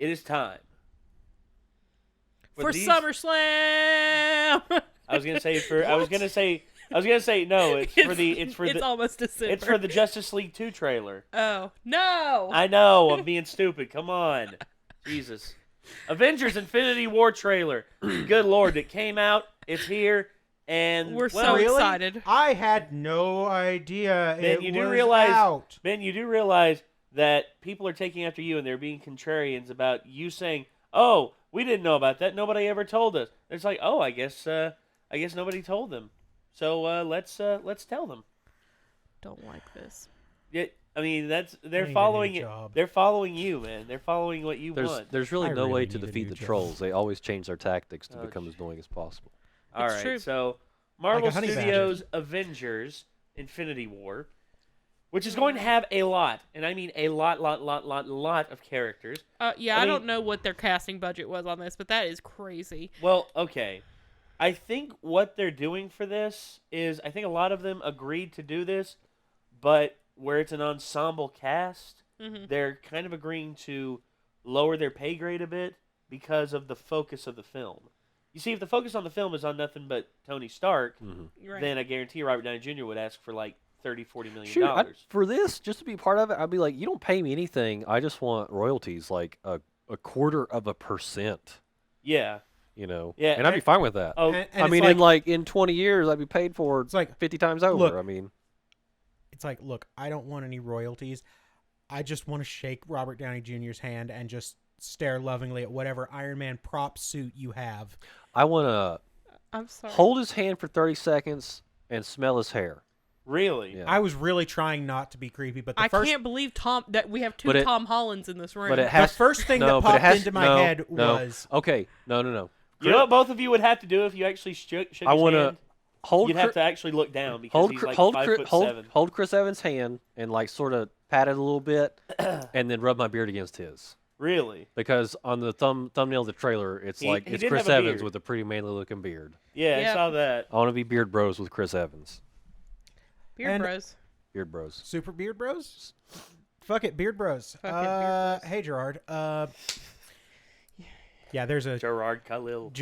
it is time for SummerSlam. I was gonna say no. It's almost December. It's for the Justice League 2 trailer. Oh no! I know, I'm being stupid. Come on, Jesus. Avengers Infinity War trailer. Good Lord, it came out. It's here, and we're so excited. I had no idea Ben, you do realize that people are taking after you, and they're being contrarians about you saying, "Oh, we didn't know about that. Nobody ever told us." It's like, "Oh, I guess nobody told them." So let's tell them. Don't like this. Yeah, I mean they're following it. They're following you, man. They're following what you want. There's really no way to defeat the trolls. They always change their tactics to become as annoying as possible. All right, true. so Marvel Studios Avengers Infinity War, which is going to have a lot, and I mean a lot of characters. I don't know what their casting budget was on this, but that is crazy. Well, okay. I think what they're doing for this is, I think a lot of them agreed to do this, but where it's an ensemble cast, they're kind of agreeing to lower their pay grade a bit because of the focus of the film. You see, if the focus on the film is on nothing but Tony Stark, then I guarantee Robert Downey Jr. would ask for like $30-40 million. For this, just to be part of it, I'd be like, you don't pay me anything. I just want royalties, like a 1/4%. Yeah. You know, yeah, and I'd be fine with that. Oh, I mean, in 20 years, I'd be paid for it's like 50 times over. Look, I mean, it's like, look, I don't want any royalties. I just want to shake Robert Downey Jr.'s hand and just stare lovingly at whatever Iron Man prop suit you have. I want to hold his hand for 30 seconds and smell his hair. Really? Yeah. I was really trying not to be creepy, but I can't believe that we have two Tom Hollands in this room. But the first thing that popped into my head was... Okay, no. You know what both of you would have to do if you actually shook his hand? You'd have to actually look down because he's like 5'7". Hold Chris Evans' hand and like sort of pat it a little bit, and then rub my beard against his. Really? Because on the thumbnail of the trailer, it's it's Chris Evans with a pretty manly looking beard. Yeah, I saw that. I want to be beard bros with Chris Evans. Beard bros. Beard bros. Super beard bros? Fuck it, beard bros. Hey, Gerard. Yeah, there's a... Gerard Khalil.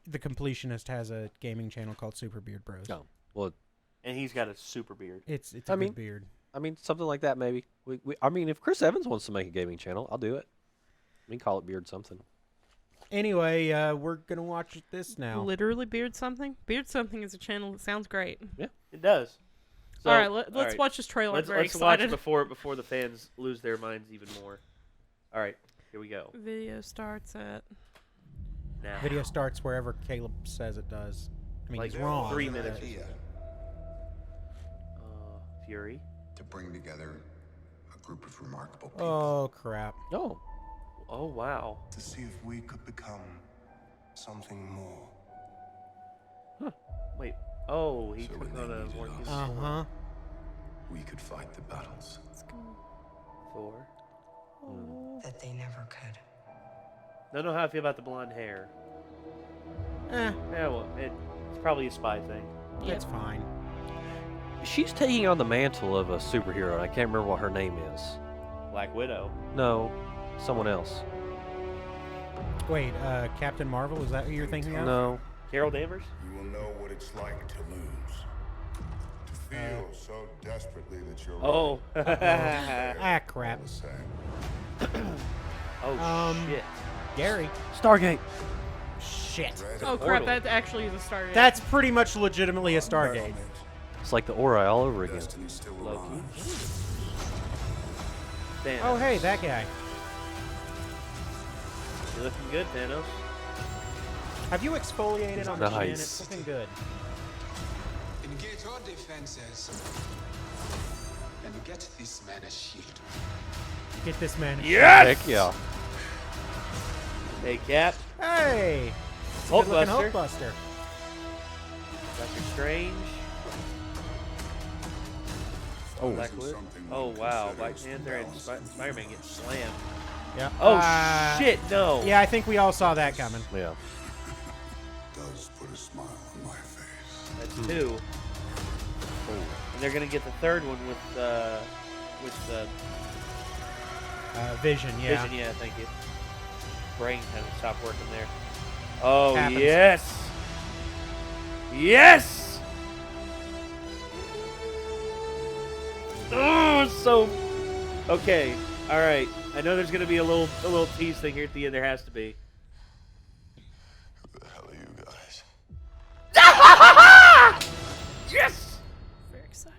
The Completionist has a gaming channel called Super Beard Bros. Oh, well... And he's got a super beard. It's a good beard. I mean, something like that, maybe. I mean, if Chris Evans wants to make a gaming channel, I'll do it. We can call it Beard Something. Anyway, we're going to watch this now. Literally Beard Something? Beard Something is a channel that sounds great. Yeah, it does. So, all right, let's watch this trailer. I'm very excited. Let's watch before the fans lose their minds even more. All right, here we go. Video starts at... Now. Video starts wherever Caleb says it does. I mean, he's wrong. 3 minutes. Fury. To bring together a group of remarkable people. Oh, crap. Oh, wow. To see if we could become something more. Huh. Wait. Oh, he took on a more... Uh-huh. We could fight the battles. Let's go. Thor. That they never could. Don't know how I feel about the blonde hair. Yeah, well, it's probably a spy thing. That's fine. She's taking on the mantle of a superhero, and I can't remember what her name is. Black Widow. No, someone else. Wait, Captain Marvel? Is that who you're thinking of? No. Carol Danvers? You will know what it's like to lose. To feel so desperately that you're right. Crap. Shit. Gary. Stargate. Shit. Oh, crap, that actually is a Stargate. That's pretty much legitimately a Stargate. It's like the Ori all over again. Loki. Oh, hey, that guy. You're looking good, Thanos. Have you exfoliated on the chin? It's looking good. Engage all defenses. And get this man a shield. Get this man a shield. Yes! Heck yeah. Hey, Cap. Hey! Hulkbuster. Doctor Strange. Oh, Black Widow. Oh, wow. Black Panther and Spider-Man get slammed. Yeah. Oh, shit, no. Yeah, I think we all saw that coming. Yeah. Does put a smile on my face. That's 2. Oh. And they're going to get the third one with Vision, yeah. Vision, yeah, thank you. brain kind of stopped working there. Oh, Happens. yes! Yes! Oh, so... Okay, alright. I know there's going to be a little tease thing here at the end. There has to be. Who the hell are you guys? Yes! Very excited.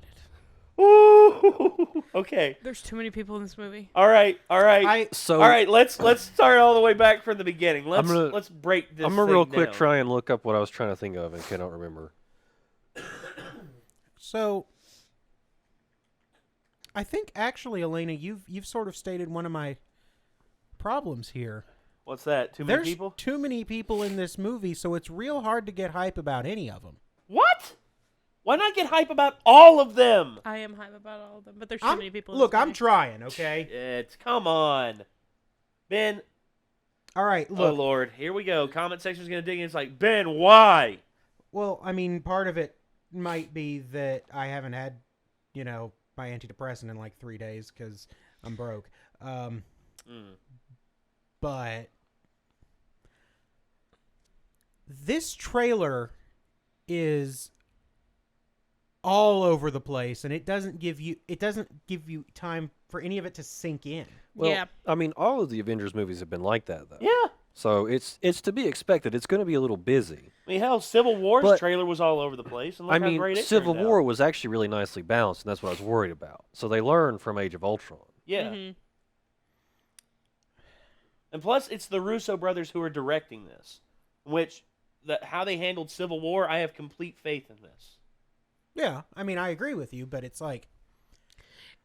Ooh, okay. There's too many people in this movie. All right. So All right, let's start all the way back from the beginning. Let's break this. I'm gonna real quick down. try and look up what I was trying to think of and cannot remember. So, I think actually, Elena, you've sort of stated one of my problems here. What's that? Too many There's people? too many people in this movie, so it's real hard to get hype about any of them. What? Why not get hype about all of them? I am hype about all of them, but there's too many people. Look, in this I'm movie. trying, okay? Come on, Ben. All right, Oh look. Lord, here we go. Comment section's gonna dig in. It's like, Ben, why? Well, I mean, part of it might be that I haven't had, my antidepressant in like 3 days because I'm broke. But this trailer is all over the place, and it doesn't give you time for any of it to sink in. Well, Yeah. I mean, all of the Avengers movies have been like that, though. Yeah. So it's to be expected. It's going to be a little busy. I mean, hell, Civil War's But- trailer was all over the place, and look I how mean, great it Civil turned out. War was actually really nicely balanced, and that's what I was worried about. So they learned from Age of Ultron. Yeah. Mhm. And plus, it's the Russo brothers who are directing this, which how they handled Civil War, I have complete faith in this. Yeah, I mean, I agree with you, but it's like,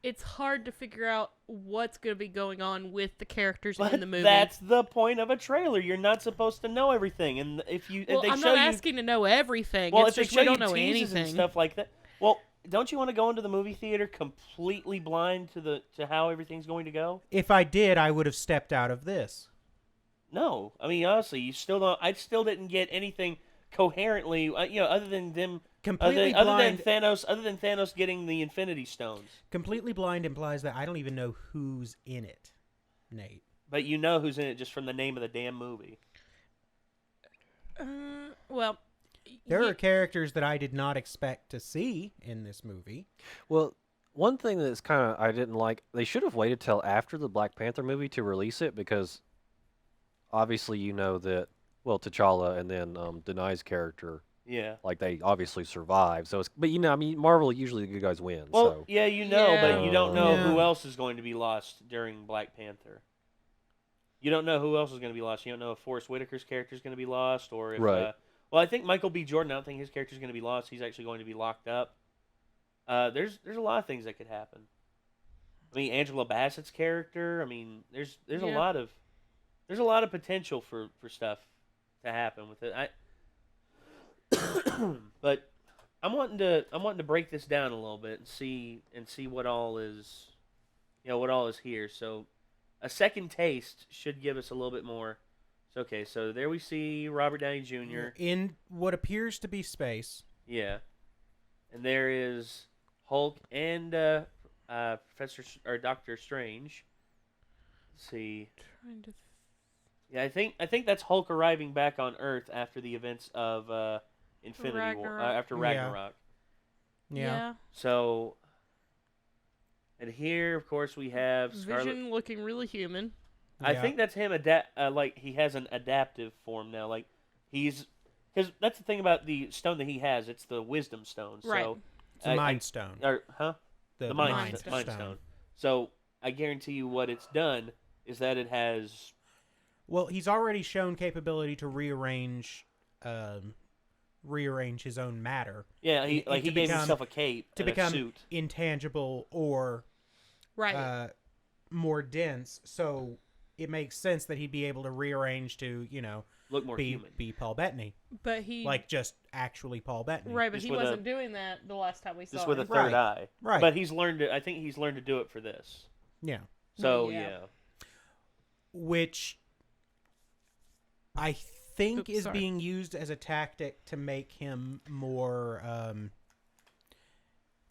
It's hard to figure out what's going to be going on with the characters But in the movie. that's the point of a trailer. You're not supposed to know everything, and if well, they I'm show not you, asking to know everything. well, It's if they just show we you don't know teases anything. and stuff like that, well, don't you want to go into the movie theater completely blind to how everything's going to go? if I did, I would have stepped out of this. No, I mean honestly, you still don't. I still didn't get anything coherently, other than them. Completely Other blind. than Thanos getting the Infinity Stones. Completely blind implies that I don't even know who's in it, Nate. But you know who's in it just from the name of the damn movie. Well, There are characters that I did not expect to see in this movie. Well, one thing that's kind of I didn't like, they should have waited till after the Black Panther movie to release it because obviously you know that, well, T'Challa and then Denai's character, Yeah. like they obviously survive. So it's, but I mean, Marvel usually the good guys win. Well, so. yeah, but you don't know Yeah. who else is going to be lost during Black Panther. You don't know who else is going to be lost. You don't know if Forrest Whitaker's character is going to be lost, or if. Right. Well, I think Michael B. Jordan. I don't think his character is going to be lost. He's actually going to be locked up. There's a lot of things that could happen. I mean, Angela Bassett's character. I mean, there's a Yeah. lot of potential for stuff to happen with it. But I'm wanting to break this down a little bit and see what all is, what all is here. So, a second taste should give us a little bit more. So, okay, so there we see Robert Downey Jr. In what appears to be space. Yeah, and there is Hulk and Doctor Strange. Let's see. trying to Yeah, I think that's Hulk arriving back on Earth after the events of Infinity War, Ragnarok. after Yeah. Ragnarok. yeah. So, and here, of course, we have Scarlet. Vision looking really human. I Yeah. think that's him. Like he has an adaptive form now. Like because that's the thing about the stone that he has. It's the Wisdom Stone. Right. So, It's a Mind Stone. The Mind Mind Stone. So I guarantee you, what it's done is that it has. Well, he's already shown capability to rearrange his own matter. Yeah, he to gave become- himself a cape to and become a suit. intangible or Right. more dense. So it makes sense that he'd be able to rearrange to, Look more be human. Paul Bettany, but he like just actually Paul Bettany. right, but just he with wasn't doing that the last time we saw Just with a him. third Right. eye. Right. But he's learned to. I think he's learned to do it for this. Yeah. So Yeah. yeah. Which I think Oops, is sorry. being used as a tactic to make him more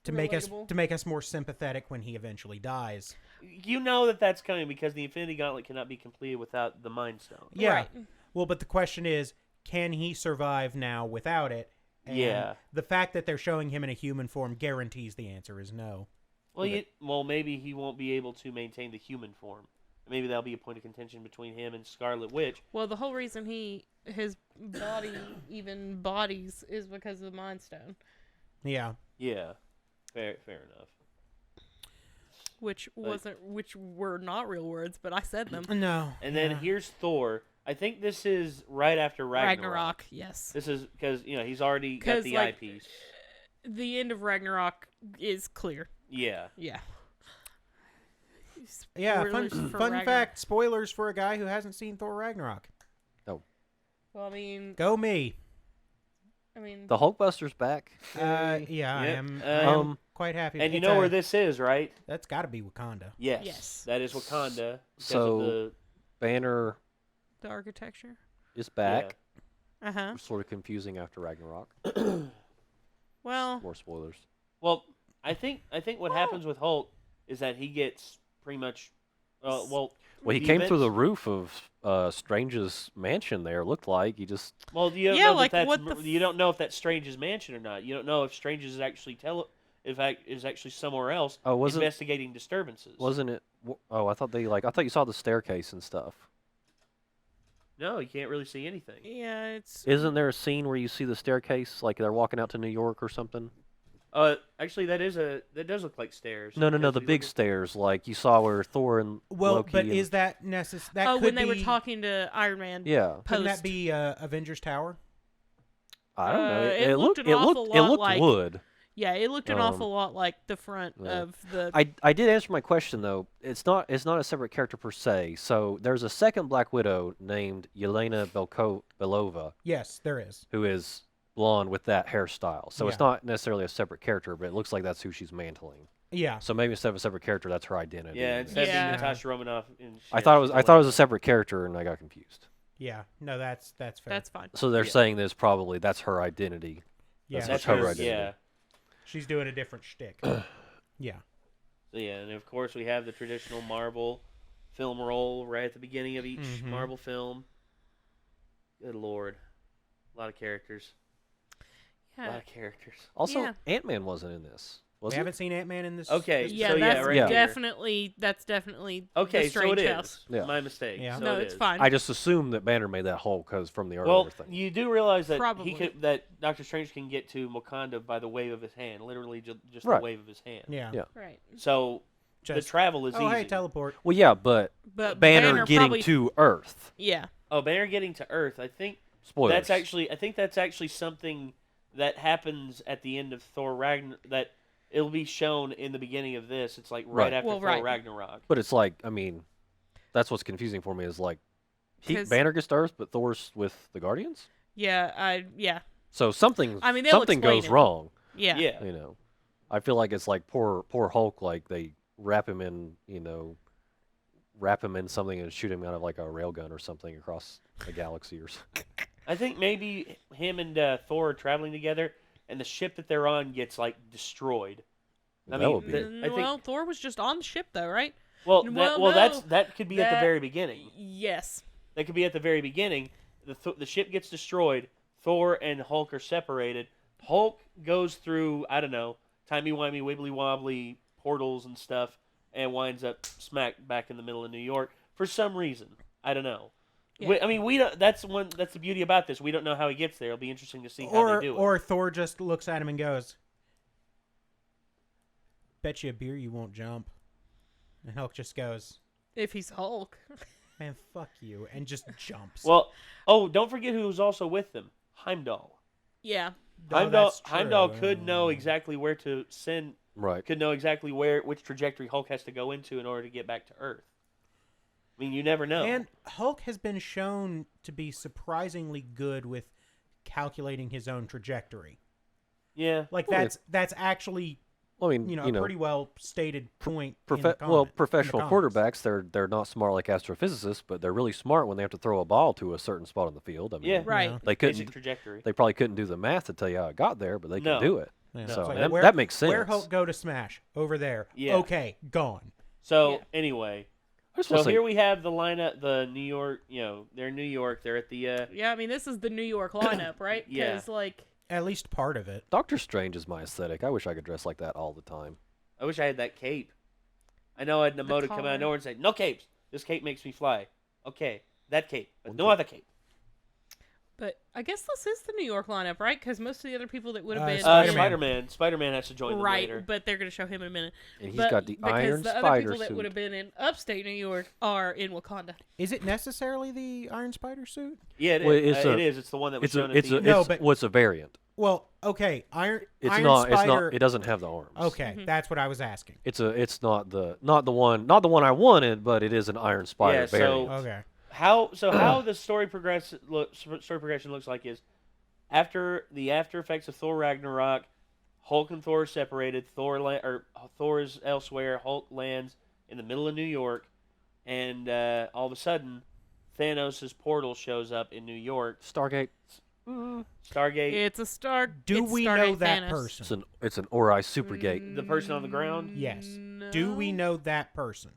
to make Relatable. us more sympathetic when he eventually dies. You know that's coming because the Infinity Gauntlet cannot be completed without the Mind Stone. Yeah. Right. Well, but the question is, can he survive now without it? And Yeah. the fact that they're showing him in a human form guarantees the answer is no. Well, maybe he won't be able to maintain the human form. Maybe that'll be a point of contention between him and Scarlet Witch. Well, the whole reason his body even bodies is because of the Mind Stone, Yeah. Yeah, fair enough. which were not real words, but I said them. No. And then here's Thor. I think this is right after Ragnarok. Yes. This is because he's already got 'Cause, the like, eyepiece. The end of Ragnarok is clear. Yeah. Yeah. Yeah, Spoilers fun for fact, Ragnarok. spoilers for a guy who hasn't seen Thor Ragnarok. Well, I mean, Go me. The Hulkbuster's back. Yeah, I Yep. am quite happy. And you It's know where this is, right? That's got to be Wakanda. Yes. Yes. That is Wakanda. Because So- of the, Banner the architecture. is back. Uh-huh. Sort of confusing after Ragnarok. Well, More spoilers. Well, I think what happens with Hulk is that he gets pretty much. Well, he the came through the events- roof of Strange's mansion. There looked like he just. Well, you don't Yeah, know like, that what that's the you don't know if that's Strange's mansion or not. You don't know if Strange is actually is actually somewhere else Oh, wasn't investigating disturbances. wasn't it? Oh, I thought you saw the staircase and stuff. No, you can't really see anything. yeah, it's Isn't there a scene where you see the staircase, like they're walking out to New York or something? Actually, that does look like stairs. No, Because the we big look at- stairs, like you saw where Thor and Well, Loki but and- is that necessary? That oh, could when they were be- talking to Iron Man. Yeah, Couldn't that Post. be Avengers Tower? I don't know. it looked an awful it lot looked like- wood. Yeah, it looked an awful lot like the front yeah. of the. I did answer my question though. It's not a separate character per se. So there's a second Black Widow named Yelena Belova Yes, there is. who is blonde with that hairstyle. So it's Yeah. not necessarily a separate character, but it looks like that's who she's mantling. Yeah. So maybe instead of a separate character, that's her identity. Yeah, instead of Yeah. being Natasha Romanoff. And I thought it was a separate character, and I got confused. Yeah. No, that's fair. That's fine. So they're Yeah. saying that's her identity. yeah. that's That's her her identity. Yeah. She's doing a different shtick. Yeah. So yeah, and of course we have the traditional Marvel film roll right at the beginning of each Mhm. Marvel film. Good lord, a lot of characters. A lot Yeah. of characters. Also, Yeah. Ant-Man wasn't in this. Was We it? haven't seen Ant-Man in this. Okay, this- Yeah, so yeah, that's right here. definitely Okay, the so Strange it House. is. Yeah. My mistake. Yeah. So No, it it's is. fine. I just assumed that Banner made that hole because from the earlier Well, thing. you do realize that Probably. that Doctor Strange can get to Wakanda by the wave of his hand, literally just Right. the wave of his hand. Yeah. Yeah. Right. So Just, the travel is oh, easy. hey, teleport. Well, yeah, but But Banner getting probably, to Earth. Yeah. Oh, Banner getting to Earth. I think Spoilers. I think that's actually something that happens at the end of Thor Ragnarok. That it'll be shown in the beginning of this. It's like right Right. after Well, Thor right. Ragnarok. But it's like, I mean, that's what's confusing for me is like, 'Cause- Banner gets to Earth, but Thor's with the Guardians. Yeah. So something I mean, they'll something explain goes it. wrong. Yeah. Yeah. You know, I feel like it's like poor Hulk. Like they wrap him in something and shoot him out of like a railgun or something across a galaxy or something. I think maybe him and Thor are traveling together, and the ship that they're on gets like destroyed. I That mean, would be. I think- Well, Thor was just on the ship though, right? Well, Well, no, that could be at the that- very beginning. Yes. That could be at the very beginning. The ship gets destroyed. Thor and Hulk are separated. Hulk goes through, I don't know, timey-wimey, wibbly-wobbly portals and stuff, and winds up smack back in the middle of New York for some reason. I don't know. Yeah. We don't. That's the beauty about this. We don't know how he gets there. It'll be interesting to see how they do it. Or Thor just looks at him and goes, "Bet you a beer you won't jump." And Hulk just goes, If he's Hulk. "Man, fuck you," and just jumps. Well, don't forget who was also with them. Heimdall. Yeah. Oh, that's Heimdall true. could know exactly where to send. Right. Could know exactly which trajectory Hulk has to go into in order to get back to Earth. I mean, you never know. And Hulk has been shown to be surprisingly good with calculating his own trajectory. yeah, Like Well, that's actually I mean, a pretty well stated point. in the professional comics. quarterbacks, they're not smart like astrophysicists, but they're really smart when they have to throw a ball to a certain spot on the field. I mean, Yeah. Right. Yeah. they basic couldn't. trajectory. They probably couldn't do the math to tell you how it got there, but they No. can do it. Yeah, No. it's So like, that makes sense. Where Hulk go to smash? Over there. Yeah. Okay, gone. So Yeah. anyway, I just wanna so say, here we have the lineup. The New York, they're in New York. They're at the. Yeah, I mean, this is the New York lineup, right? Yeah. Because, like, At least part of it. Doctor Strange is my aesthetic. I wish I could dress like that all the time. I wish I had that cape. I know I had Namota come out of nowhere and say, "No capes. This cape makes me fly." Okay, that cape, but no other cape. but I guess this is the New York lineup, right? Because most of the other people that would have been Spider-Man. Spider-Man has to join them right, later. but they're going to show him in a minute. And he's But got the because Iron the other Spider people that would have suit. been in upstate New York are in Wakanda. Is it necessarily the Iron Spider suit? Yeah, it Well, is. it's It is. It's the one that was It's a, shown at it's the a, No, it's, but- well, it's a variant. Well, okay, Iron It's Iron not. Spider. It's not. It doesn't have the arms. Okay, that's what I was asking. It's not the one I wanted, but it is an Iron Spider Yeah, so- variant. Okay. How the story progression looks like is after the after effects of Thor Ragnarok, Hulk and Thor are separated. Thor is elsewhere. Hulk lands in the middle of New York, and all of a sudden, Thanos' portal shows up in New York. Stargate. Stargate, It's a star. Do it's we Stargate know that Thanos. person? It's an Ori Supergate. the person on the ground. Yes. No. Do we know that person?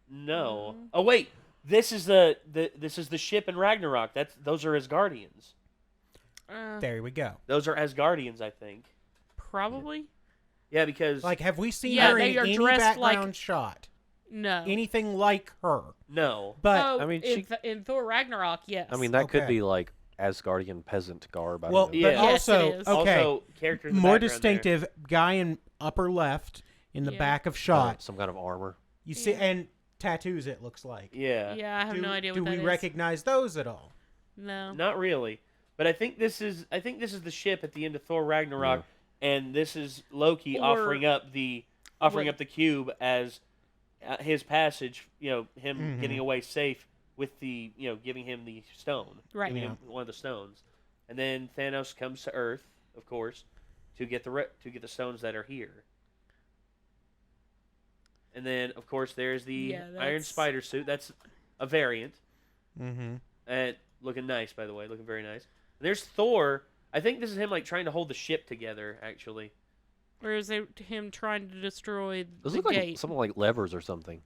No. Oh wait, this is the ship in Ragnarok. Those are Asgardians. There we go. Those are Asgardians, I think. Probably. Yeah, because Like, have we seen Yeah, her they in are any dressed like- background shot? No. Anything like her? no. But oh, I mean, in Thor Ragnarok, yes. I mean, that could Okay. be like Asgardian peasant garb. I well, don't know. Yeah. but Yes, it also is. okay, Also, character in the more background there. distinctive guy in upper left in the Yeah. back of shot. Some kind of armor. You see, and tattoos. It looks like. Yeah. Yeah, I have no idea what Do that we is. recognize those at all? No. Not really. But I think this is the ship at the end of Thor Ragnarok, and this is Loki Or- offering up the cube as his passage. Him Mm-hmm. getting away safe with the giving him the stone, Right. giving him one of the stones, and then Thanos comes to Earth, of course, to get the stones that are here. And then, of course, there's the Yeah, Iron that's- Spider suit. That's a variant. Mm-hmm. Looking nice, by the way. Looking very nice. There's Thor. I think this is him like trying to hold the ship together, actually. Or is it him trying to destroy Those the look like gate? something like levers or something.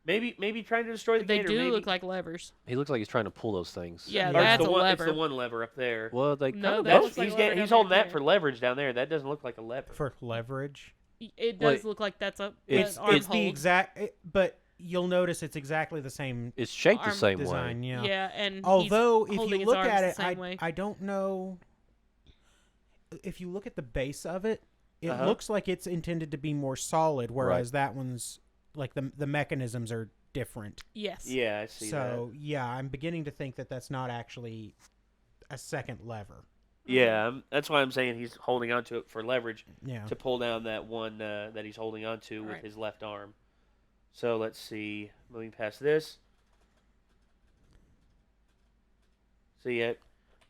Maybe trying to destroy the They gate. or do maybe, look like levers. He looks like he's trying to pull those things. Yeah, or that's it's the a one, lever. It's the one lever up there. Well, they No, kind of that both. looks like he's a lever he's down holding there. that for leverage down there. That doesn't look like a lever. For leverage. It Well, does look like that's a it's- an arm It's the hold. exact, but you'll notice it's exactly the same It's shaped the arm same design. way. Yeah. Yeah, and Although, he's if holding you his look arms at the it, same way. I don't know. If you look at the base of it, it Uh-huh. looks like it's intended to be more solid, whereas that one's like the mechanisms are different. Yes. Yeah, I see that. So yeah, I'm beginning to think that that's not actually a second lever. Yeah, that's why I'm saying he's holding onto it for leverage Yeah. to pull down that one that he's holding onto with Right. his left arm. So let's see. Moving past this. So yeah,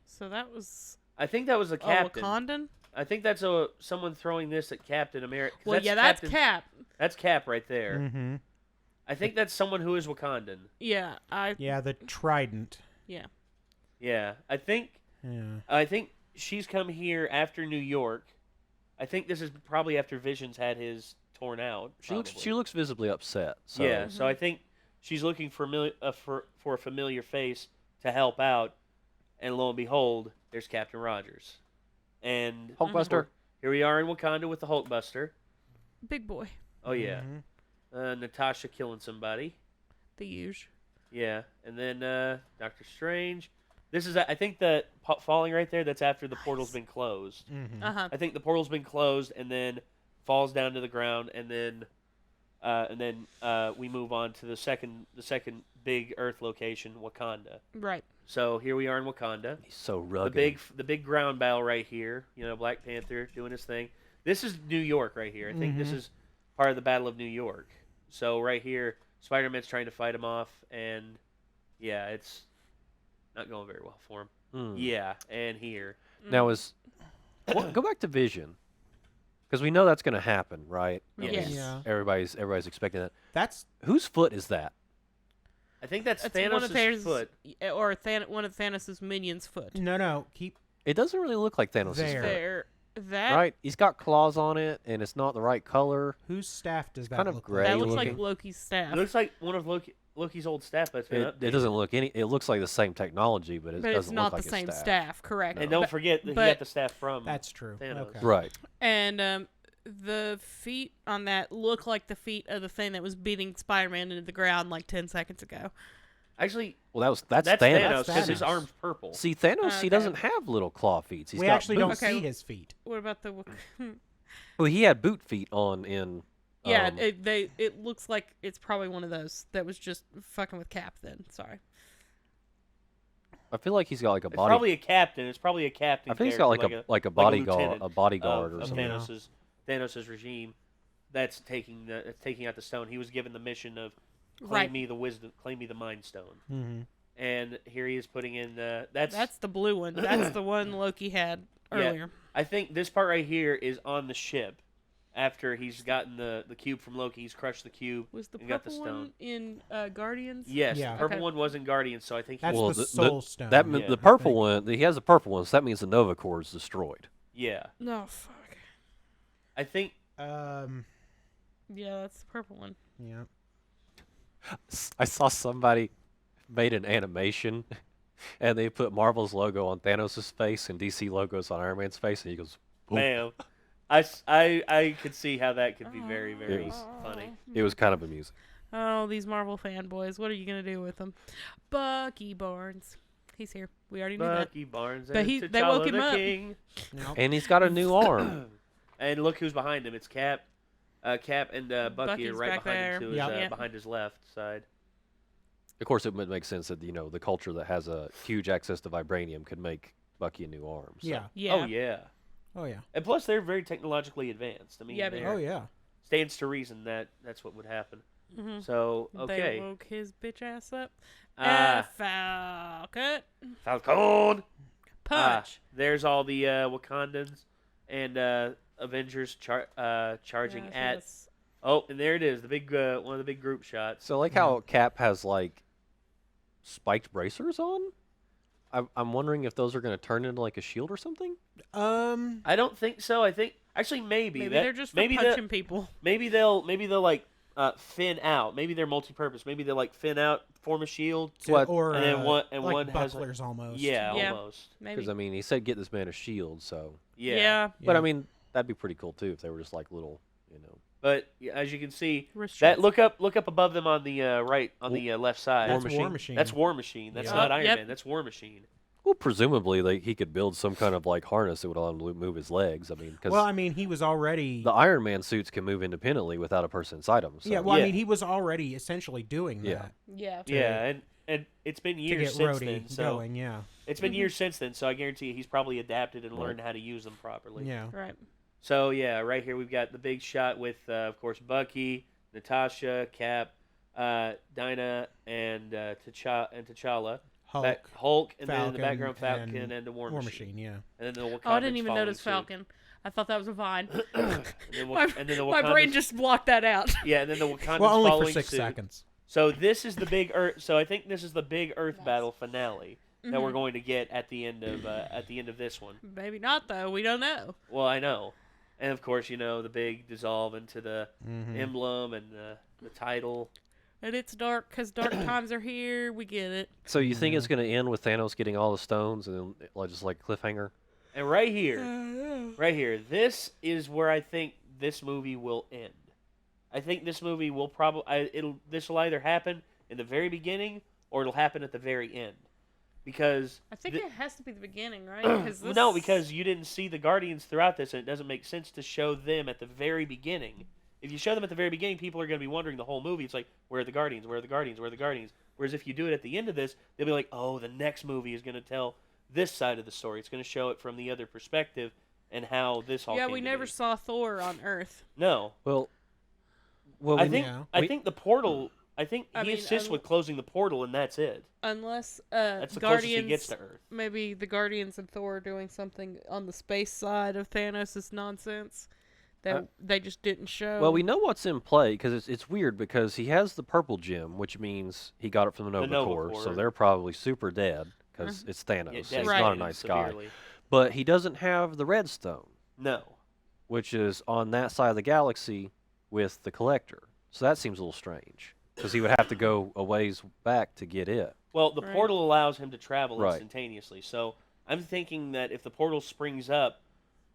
So that was I think that was a captain. Wakandan. I think that's someone throwing this at Captain America. Well, yeah, that's Captain- Cap. That's Cap right there. Mm-hmm. I think that's someone who is Wakandan. Yeah, Yeah, the trident. yeah. Yeah, I think she's come here after New York. I think this is probably after Vision's had his torn out. She looks probably. visibly upset. So. Yeah, so I think she's looking for a familiar face to help out, and lo and behold, there's Captain Rogers. And Hulkbuster. here we are in Wakanda with the Hulkbuster. Big boy. Oh yeah, Mhm. Natasha killing somebody. The huge. Yeah, and then Doctor Strange. This is I think that falling right there. That's after the portal's been closed. Mhm. Uh huh. I think the portal's been closed and then falls down to the ground, and then we move on to the second big Earth location, Wakanda. Right. So here we are in Wakanda. He's so rugged. The big ground battle right here. Black Panther doing his thing. This is New York right here. I think this is part of the Battle of New York. So right here, Spider-Man's trying to fight him off, and yeah, it's not going very well for him. Hmm. Yeah, and here. Now go back to Vision, because we know that's going to happen, right? Yes. Yeah. Everybody's expecting that. That's Whose foot is that? I think that's It's Thanos' one of Thanos' foot. or one of Thanos' minions' foot. no. Keep It doesn't really look like Thanos' There. foot. There. That right? He's got claws on it, and it's not the right color. Whose staff does that kind of look gray like? that looks looking. like Loki's staff. It looks like one of Loki's old staff that's been It updated. doesn't look any. It looks like the same technology, but it but doesn't it's not look like the his same staff. staff, correct? And don't But- forget that he but- got the staff from That's true. Thanos. Okay. Right. And the feet on that look like the feet of the thing that was beating Spider-Man into the ground like 10 seconds ago. Actually, Well, that's that's Thanos. Thanos because his Thanos. arm's purple. See, Thanos, Okay. he doesn't have little claw feet. He's We got actually don't boots. Okay. see his feet. What about the? Well, he had boot feet on in. Yeah, it looks like it's probably one of those that was just fucking with Cap. Then sorry. I feel like he's got like a It's body. probably a captain. It's probably a captain. I think he's got like character, a bodyguard, lieutenant a bodyguard of or something. Thanos's regime. That's taking out the stone. He was given the mission of claim Right. me the wisdom, claim me the Mind Stone. Mm-hmm. And here he is putting in That's the blue one. That's the one Loki had earlier. I think this part right here is on the ship. After he's gotten the cube from Loki, he's crushed the cube Was the and got the purple stone. one in Guardians? Yes, Yeah. the purple Okay. one was in Guardians, so I think he That's Well, the the- Soul Stone. That Yeah. the purple one, he has a purple one, so that means the Nova Corps is destroyed. yeah. No, fuck. I think Yeah, that's the purple one. Yeah. I saw somebody made an animation, and they put Marvel's logo on Thanos' face and DC logos on Iron Man's face, and he goes, boom. bam. I could see how that could be very, very was- funny. It was kind of amusing. Oh, these Marvel fanboys. What are you going to do with them? Bucky Barnes. He's here. We already knew Bucky Barnes But and he- T'Challa they woke him the up. King. Nope. And he's got a new arm. And look who's behind him. It's Cap. Cap and Bucky Bucky's are right back behind there. him, too, Yep. Yep. behind his left side. Of course, it would make sense that the culture that has a huge access to vibranium could make Bucky a new arm. So. Yeah. that. Yeah. Oh, yeah. Oh yeah. And plus, they're very technologically advanced. I mean, Yeah, they they're- Oh yeah. stands to reason that that's what would happen. Mhm. So, They okay. woke his bitch ass up. Ah. Falcon. Falcon! Punch. There's all the Wakandans and Avengers charging Yeah, so at... that's- Oh, and there it is, the big one of the big group shots. So, like how Cap has, like, spiked bracers on? I'm wondering if those are going to turn into, like, a shield or something? I don't think so. I think... Actually, maybe. Maybe that, they're just for maybe punching people. Maybe they'll like fin out. Maybe they're multi-purpose. Maybe they'll like fin out, form a shield. What? Or And then one- and like one has, like- bucklers almost. Yeah, Yeah. almost. Maybe. Because, I mean, he said get this man a shield, so... Yeah. But, I Yeah. mean, that'd be pretty cool, too, if they were just, like, little, But yeah, as you can see, Wrist that shots. look up above them on the right on the left side. That's War War Machine. Machine. That's War Machine. That's Yeah. not Iron Yep. Man. That's War Machine. Well, presumably, he could build some kind of, like, harness that would allow him to move his legs. I mean, because Well, I mean, he was already. the Iron Man suits can move independently without a person inside them. So. Yeah. Well, Yeah. I mean, he was already essentially doing Yeah. that Yeah. Yeah, and it's been to years get since Rhodey then. So going. Yeah. it's been years since then. So I guarantee you, he's probably adapted and learned how to use them properly. Yeah. Right. So yeah, right here we've got the big shot with, of course, Bucky, Natasha, Cap, Dinah, and T'Challa. Hulk. And then in the Falcon, background Falcon and and the War War Machine. Machine. Yeah. And then the Wakandans Oh, I didn't even following notice suit. Falcon. I thought that was a vine. And then my, the my brain Wakandans- just blocked that out. Yeah, and then the Wakandans Well, only for following 6 suit. seconds. So this is the big Earth. So I think this is the big Earth battle finale that Mm-hmm. we're going to get at the end of this one. Maybe not, though. We don't know. Well, I know, and of course, the big dissolve into the Mm-hmm. emblem and the title. And it's dark because dark times are here. We get it. So you think it's going to end with Thanos getting all the stones and then just like cliffhanger? And right here, this is where I think this movie will end. I think this movie will this will either happen in the very beginning or it'll happen at the very end, because I think it has to be the beginning, right? Because no, because you didn't see the Guardians throughout this, and it doesn't make sense to show them at the very beginning. If you show them at the very beginning, people are going to be wondering the whole movie. It's like, where are the Guardians? Where are the Guardians? Where are the Guardians? Whereas if you do it at the end of this, they'll be like, oh, the next movie is going to tell this side of the story. It's going to show it from the other perspective and how this all yeah, came we to never be. saw Thor on Earth. No. Well, I think Yeah. I think the portal. I think I he mean, assists I- with closing the portal, and that's it. Unless That's the Guardians, closest he gets to Earth. maybe the Guardians and Thor are doing something on the space side of Thanos' nonsense that they just didn't show. well, we know what's in play because it's weird because he has the purple gem, which means he got it from the Nova, Nova Corps, so Corps. they're probably super dead because it's Thanos. Yeah, so he's Right. not a nice guy. severely. But he doesn't have the red stone. No. which is on that side of the galaxy with the Collector. So that seems a little strange because he would have to go a ways back to get it. Well, the portal allows him to travel Right. instantaneously. So I'm thinking that if the portal springs up,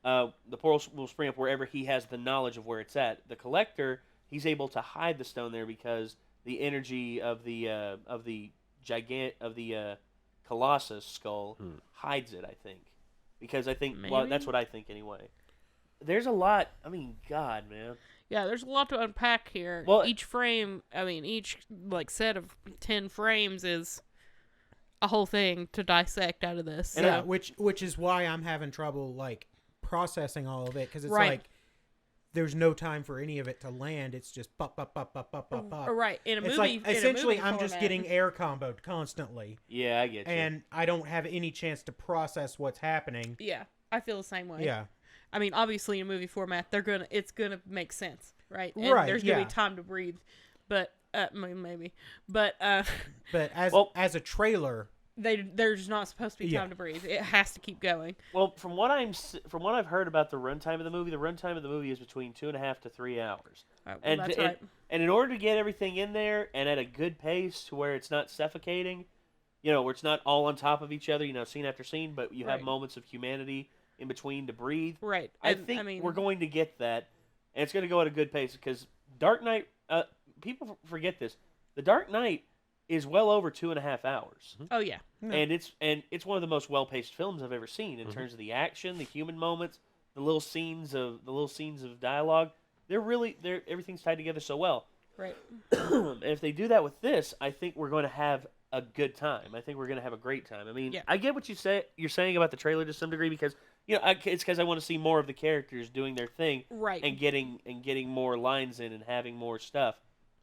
the portal will spring up wherever he has the knowledge of where it's at. The Collector, he's able to hide the stone there because the energy of the Colossus skull hides it. I think because well, that's what I think anyway. There's a lot. I mean, God, man. Yeah, there's a lot to unpack here. Well, each frame, each set of 10 frames is a whole thing to dissect out of this. Yeah, which is why I'm having trouble processing all of it because it's like there's no time for any of it to land. It's just pop. Right. In a movie, it's like essentially I'm format. just getting air comboed constantly. Yeah, I get you. And I don't have any chance to process what's happening. Yeah, I feel the same way. Yeah. I mean, obviously, in a movie format, it's gonna make sense, right? And Right, there's gonna be time to breathe, but maybe, but as a trailer, there's not supposed to be time to breathe. It has to keep going. Well, from what I've heard about the runtime of the movie is between 2.5 to 3 hours. Well, that's right. And in order to get everything in there and at a good pace to where it's not suffocating, where it's not all on top of each other, scene after scene, but you have moments of humanity in between to breathe. Right. I think we're going to get that, and it's going to go at a good pace because Dark Knight. People forget this. The Dark Knight is well over 2.5 hours. Oh yeah. And it's one of the most well-paced films I've ever seen in terms of the action, the human moments, the little scenes of dialogue. Everything's tied together so well. Right. And if they do that with this, I think we're going to have a good time. I think we're going to have a great time. I mean, I get what you're saying about the trailer to some degree because it's because I want to see more of the characters doing their thing, right? And getting more lines in and having more stuff.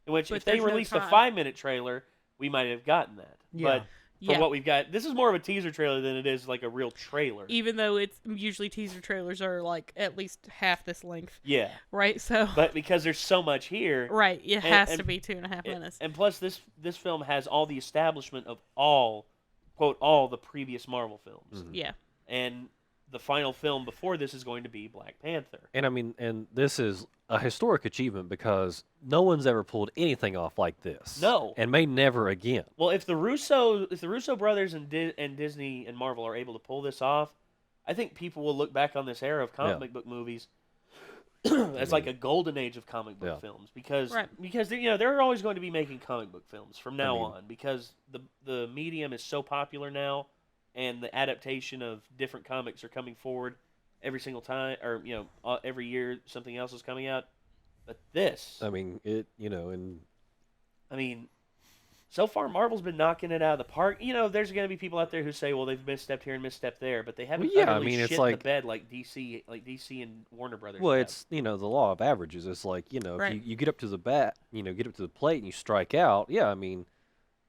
In which, if they there's no released a time. 5-minute trailer, we might have gotten that. Yeah. But for what we've got, this is more of a teaser trailer than it is like a real trailer. Even though it's usually teaser trailers are like at least half this length. Yeah. Right. So. But because there's so much here. Right. It has to be 2.5 minutes. And plus, this film has all the establishment of all the previous Marvel films. Mm-hmm. Yeah. And the final film before this is going to be Black Panther. And I mean, and this is a historic achievement because no one's ever pulled anything off like this. No. And may never again. Well, if the Russo brothers and Disney and Marvel are able to pull this off, I think people will look back on this era of comic book movies as like a golden age of comic book films because they're always going to be making comic book films from now on because the medium is so popular now. And the adaptation of different comics are coming forward every single time, or every year something else is coming out. But this, I mean, so far Marvel's been knocking it out of the park. There's going to be people out there who say, "Well, they've misstepped here and misstepped there," but they haven't shit it's in the bed like DC and Warner Brothers. Well, have. it's the law of averages. It's like if you get up to the bat, get up to the plate and you strike out. Yeah, I mean.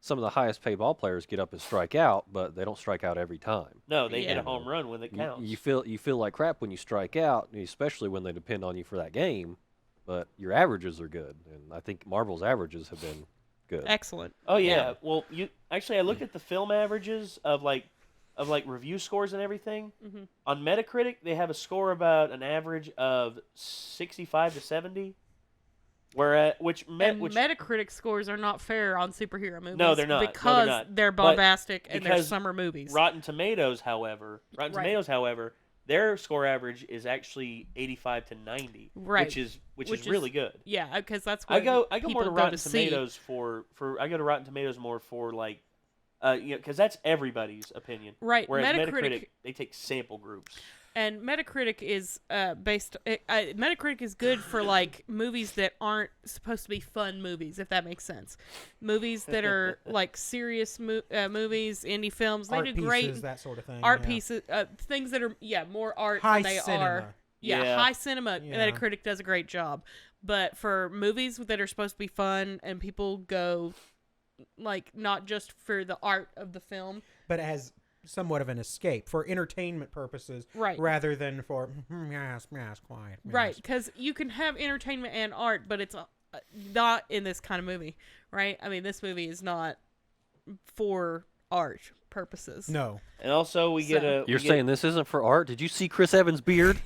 Some of the highest paid ball players get up and strike out, but they don't strike out every time. No, they hit a home run when it counts. You feel like crap when you strike out, especially when they depend on you for that game. But your averages are good, and I think Marvel's averages have been good. Excellent. Oh yeah. Well, I looked at the film averages of review scores and everything. Mm-hmm. On Metacritic, they have a score about an average of 65 to 70. Which Metacritic scores are not fair on superhero movies. No, they're not. Because they're bombastic and they're summer movies. Rotten Tomatoes, however, their score average is actually 85 to 90, which is really good. Yeah, because that's what I go more to Rotten Tomatoes for I go to Rotten Tomatoes more for because that's everybody's opinion. Right. Whereas Metacritic they take sample groups. And Metacritic is Metacritic is good for like movies that aren't supposed to be fun movies, if that makes sense. Movies that are like serious movies, indie films, they do great. Pieces, that sort of thing. Art pieces, things that are more art high than they cinema. are. Yeah, high cinema. Yeah. Metacritic does a great job, but for movies that are supposed to be fun and people go like not just for the art of the film, but as somewhat of an escape for entertainment purposes, right? Rather than for yes, quiet, yes. Right? Because you can have entertainment and art, but it's not in this kind of movie, right? I mean, this movie is not for art purposes. No, and also we get a. You're saying this isn't for art? Did you see Chris Evans' beard?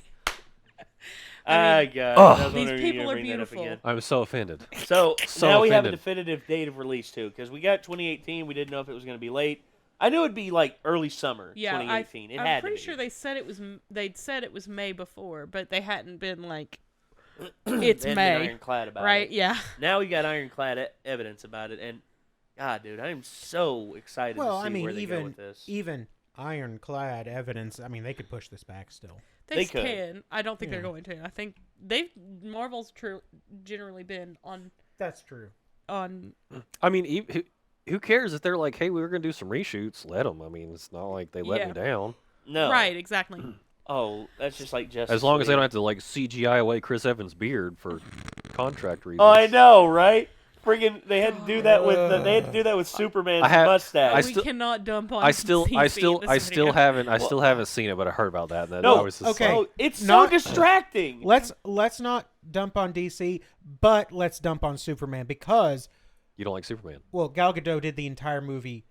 I mean, God. Ugh. I was These wondering you were people gonna are bring that up beautiful. again. I'm so offended. So, So now we have a offended. definitive date of release too, because we got 2018. We didn't know if it was going to be late. I knew it'd be like early summer 2018. It I'm had pretty to be. sure they'd said it was May before, but they hadn't been like it's They hadn't been May, ironclad about right? it. Yeah. Now we got ironclad evidence about it, and God, dude, I'm so excited Well, to see I mean, where they go with this. even ironclad evidence. I mean, they could push this back still. They They could. can. I don't think Yeah. they're going to. I think Marvel's generally been That's true. on. I mean, who cares if they're like, hey, we were gonna do some reshoots? Let them. I mean, it's not like they let Yeah. me down. No, Right, exactly. Oh, that's just like Justice As long as they League. don't have to like CGI away Chris Evans' beard for contract reasons. Oh, I know, right? Friggin', they had to do that with they had to do that with Superman's I have- mustache. I we still- cannot dump on. I still CC haven't seen it, but I heard about that. And then No, I was just okay. like, Oh, it's Not- so distracting. Let's not dump on DC, but let's dump on Superman because you don't like Superman. well, Gal Gadot did the entire movie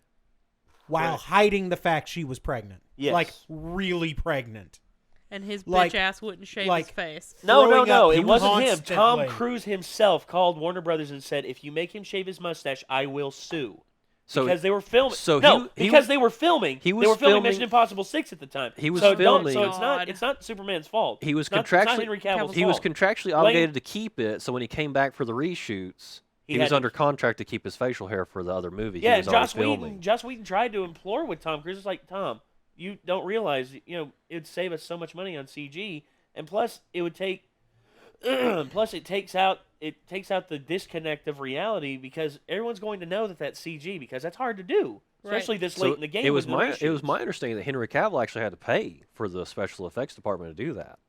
while Right. hiding the fact she was pregnant. Yes. Like really pregnant. and his like- bitch ass wouldn't shave like- his face. No, throwing up it wasn't him. Tom constantly. Cruise himself called Warner Brothers and said, "If you make him shave his mustache, I will sue." So Because they were filming. so no, he because was- they were filming. he they was were filming filming- Mission Impossible 6 at the time. He was so don't- filming- So God. it's not Superman's fault. he was It's not contractually Henry Cavill's he was fault. contractually obligated to keep it. So when he came back for the reshoots, he He was had to- under contract to keep his facial hair for the other movie. Yeah, he was already Joss Whedon. filming. Joss Whedon tried to implore with Tom Cruise. It's like, Tom, you don't realize, it'd save us so much money on CG, and plus it would take, plus it takes out the disconnect of reality because everyone's going to know that that's CG because that's hard to do, especially this late in the game. It was with no it was reshoots. my understanding that Henry Cavill actually had to pay for the special effects department to do that.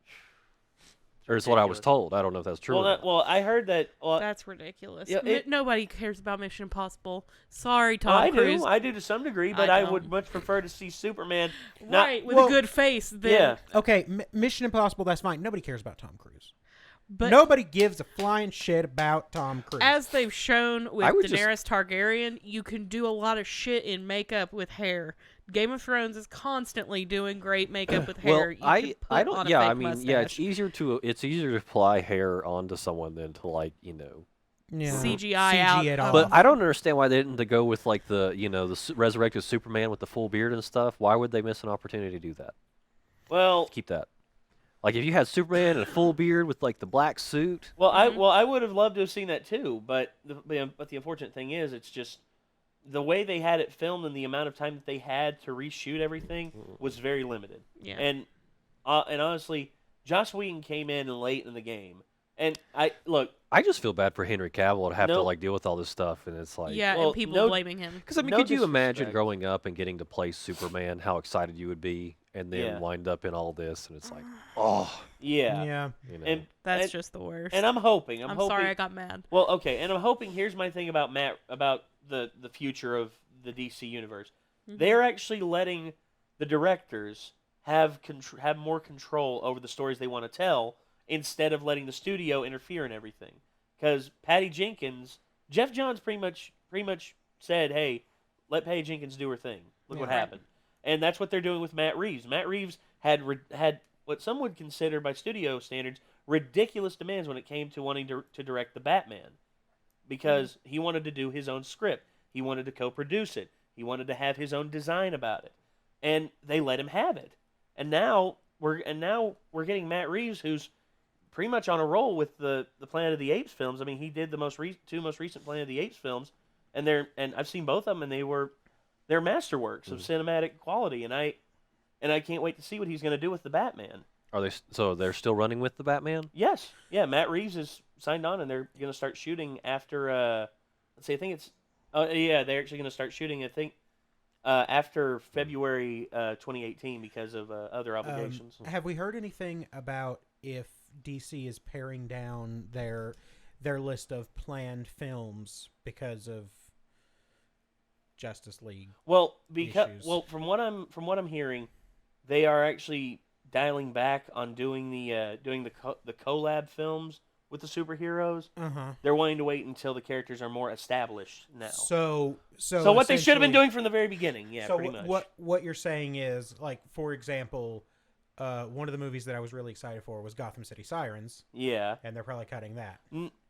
Or it's what I was Ridiculous. told. I don't know if that's true. Well, or not. well, I heard that. Well, That's ridiculous. Yeah, Nobody cares about Mission Impossible. Sorry, Tom I Cruise. do. I do to some degree, but I would don't. much prefer to see Superman. Not, Right, with Well, a good face. Then, Yeah. Okay, Mission Impossible, that's fine. Nobody cares about Tom Cruise. but Nobody gives a flying shit about Tom Cruise. as they've shown with I would just- Daenerys Targaryen, you can do a lot of shit in makeup with hair. Game of Thrones is constantly doing great makeup with Well, hair. You I can put don't. on a Yeah, fake I mean, mustache. yeah, it's easier to apply hair onto someone than to yeah. CGI out it of- all. But I don't understand why they didn't go with like the resurrected Superman with the full beard and stuff. Why would they miss an opportunity to do that? well, Keep that. Like if you had Superman and a full beard with like the black suit. I would have loved to have seen that too, but the unfortunate thing is, it's just the way they had it filmed and the amount of time that they had to reshoot everything was very limited. Yeah. And honestly, Joss Whedon came in late in the game, and I just feel bad for Henry Cavill to have to No. like deal with all this stuff, and it's like yeah, well, and people no- blaming him. Because I mean, No could you imagine disrespect. growing up and getting to play Superman? How excited you would be, and then Yeah. wind up in all this, and it's like, oh, yeah, Yeah. you know. and That's and, just the worst. and I'm hoping. I'm hoping, sorry I got mad. Well, okay, and I'm hoping. Here's my thing about the future of the DC universe. Mm-hmm. They're actually letting the directors have more control over the stories they want to tell instead of letting the studio interfere in everything. Because Jeff Johns pretty much said, "Hey, let Patty Jenkins do her thing. Look what Yeah. happened." And that's what they're doing with Matt Reeves. Matt Reeves had what some would consider by studio standards ridiculous demands when it came to wanting to direct the Batman, because he wanted to do his own script. He wanted to co-produce it. He wanted to have his own design about it, and they let him have it. And now we're getting Matt Reeves, who's pretty much on a roll with the Planet of the Apes films. I mean, he did the two most recent Planet of the Apes films, and I've seen both of them, and they're masterworks of cinematic quality. And I can't wait to see what he's going to do with the Batman. Are they? So they're still running with the Batman? Yes, yeah. Matt Reeves is signed on, and they're going to start shooting after. Let's see, I think it's. Oh yeah, they're actually going to start shooting. I think after February 2018 because of other obligations. Have we heard anything about if DC is paring down their list of planned films because of Justice League? Well, issues? from what I'm hearing, they are actually dialing back on doing the collab films with the superheroes. They're wanting to wait until the characters are more established now. So what they should have been essentially- doing from the very beginning, yeah, so pretty much. what you're saying is, like, for example, one of the movies that I was really excited for was Gotham City Sirens, Yeah. and they're probably cutting that.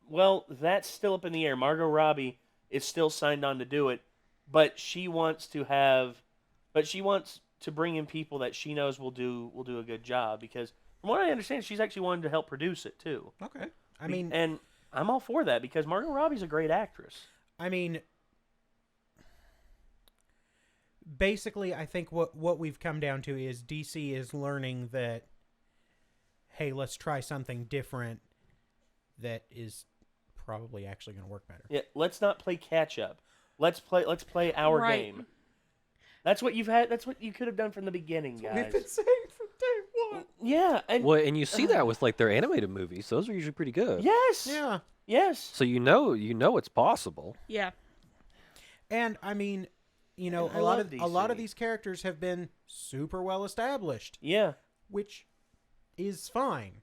Well, that's still up in the air. Margot Robbie is still signed on to do it, but she wants to bring in people that she knows will do a good job, because from what I understand, she's actually wanted to help produce it too. Okay. I mean, and I'm all for that because Margot Robbie's a great actress. I mean, basically, I think what we've come down to is DC is learning that, hey, let's try something different that is probably actually going to work better. Yeah, let's not play catch up. Let's play our Right. game. That's what you've had. That's what you could have done from the beginning, guys. We've been saying from day one. Yeah, and Well, and you see that with like their animated movies; those are usually pretty good. yes, Yeah. yes. So you know it's possible. Yeah. And I mean, you know, I a lot love of DC. these characters have been super well established, Yeah, which is fine.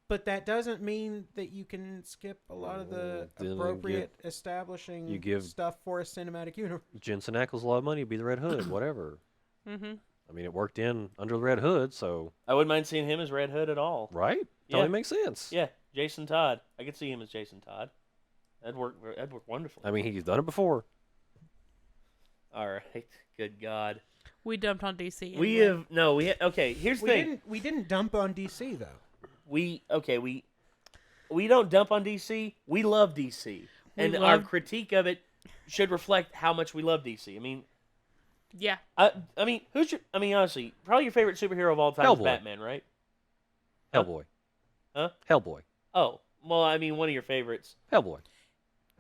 But that doesn't mean that you can skip a lot of the Then appropriate establishing you give- stuff for a cinematic universe. Jensen Ackles a lot of money to be the Red Hood, whatever. Mm-hmm. I mean, it worked in under the Red Hood, so I wouldn't mind seeing him as Red Hood at all. right? Yeah. Totally makes sense. Yeah, Jason Todd. I could see him as Jason Todd. That'd work wonderfully. I mean, he's done it before. All right. Good God. We dumped on DC. We anyway. have no. Okay. Here's the thing. We didn't dump on DC though. We don't dump on DC. We love DC, and our love- critique of it should reflect how much we love DC. I mean, Yeah. honestly, probably your favorite superhero of all time is Hellboy. Batman, right? Hellboy. Huh? Hellboy. Oh, well, I mean, one of your favorites. Hellboy.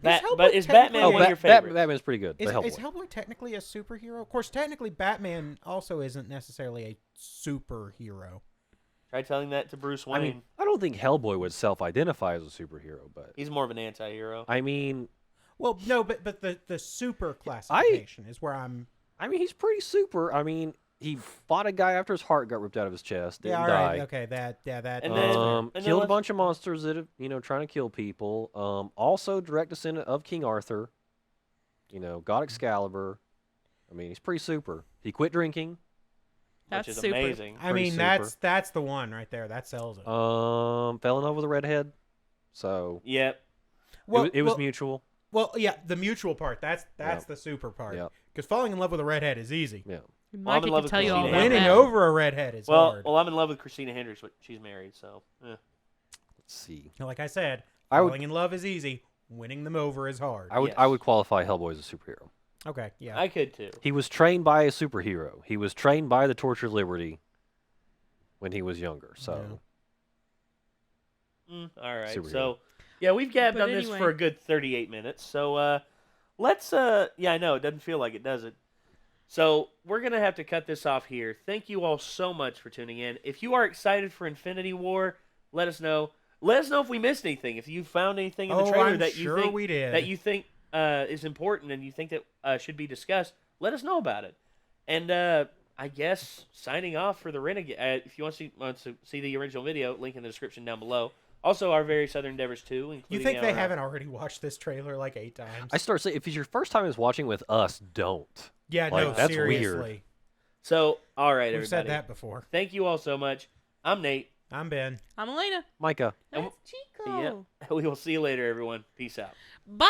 Hellboy But is technically- Batman one of your favorites? Batman's pretty good. Is the Hellboy. Hellboy technically a superhero? Of course, technically Batman also isn't necessarily a superhero. Try telling that to Bruce I Wayne. mean, I don't think Hellboy would self-identify as a superhero, but He's more of an anti-hero. I mean, Well, no, but the super classification is where I'm. he's pretty super. I mean, he fought a guy after his heart got ripped out of his chest. Didn't Yeah, all die. right, okay, that. And that's then- fair. and then Killed a let's- bunch of monsters that are, trying to kill people. Also direct descendant of King Arthur. Got Excalibur. I mean, he's pretty super. He quit drinking. That's which is super. amazing. I pretty mean, super. that's the one right there. That sells it. Fell in love with a redhead. So Yep. it was mutual. Well, yeah, the mutual part. That's Yeah. the super part. Yeah. Because falling in love with a redhead is easy. Yeah. Mikey love can with tell you all Christina about Winning that. over a redhead is hard. Well, I'm in love with Christina Hendricks, but she's married, so. Let's see. Like I said, I would- falling in love is easy. Winning them over is hard. I would Yes. qualify Hellboy as a superhero. Okay, yeah. I could too. He was trained by a superhero. He was trained by the Torch of Liberty when he was younger. So All right. Superhero. So, yeah, we've gabbed But on this anyway. for a good 38 minutes. So, let's. Yeah, I know it doesn't feel like it, does it? So we're gonna have to cut this off here. Thank you all so much for tuning in. If you are excited for Infinity War, let us know. Let us know if we missed anything. If you found anything in the trailer I'm that you sure think we did. that you think is important and you think that should be discussed, let us know about it. And I guess signing off for the Renegade. If you want to see the original video, link in the description down below. Also, our very Southern Endeavors too. Including You think they our, haven't already watched this trailer like 8 times? I start saying, if it's your first time is watching with us, don't. yeah, like, no, that's weird. seriously. So, all right, We've everybody. said that before. Thank you all so much. I'm Nate. I'm Ben. I'm Elena. Micah. That's Chico. Yeah. We will see you later, everyone. Peace out. Bye.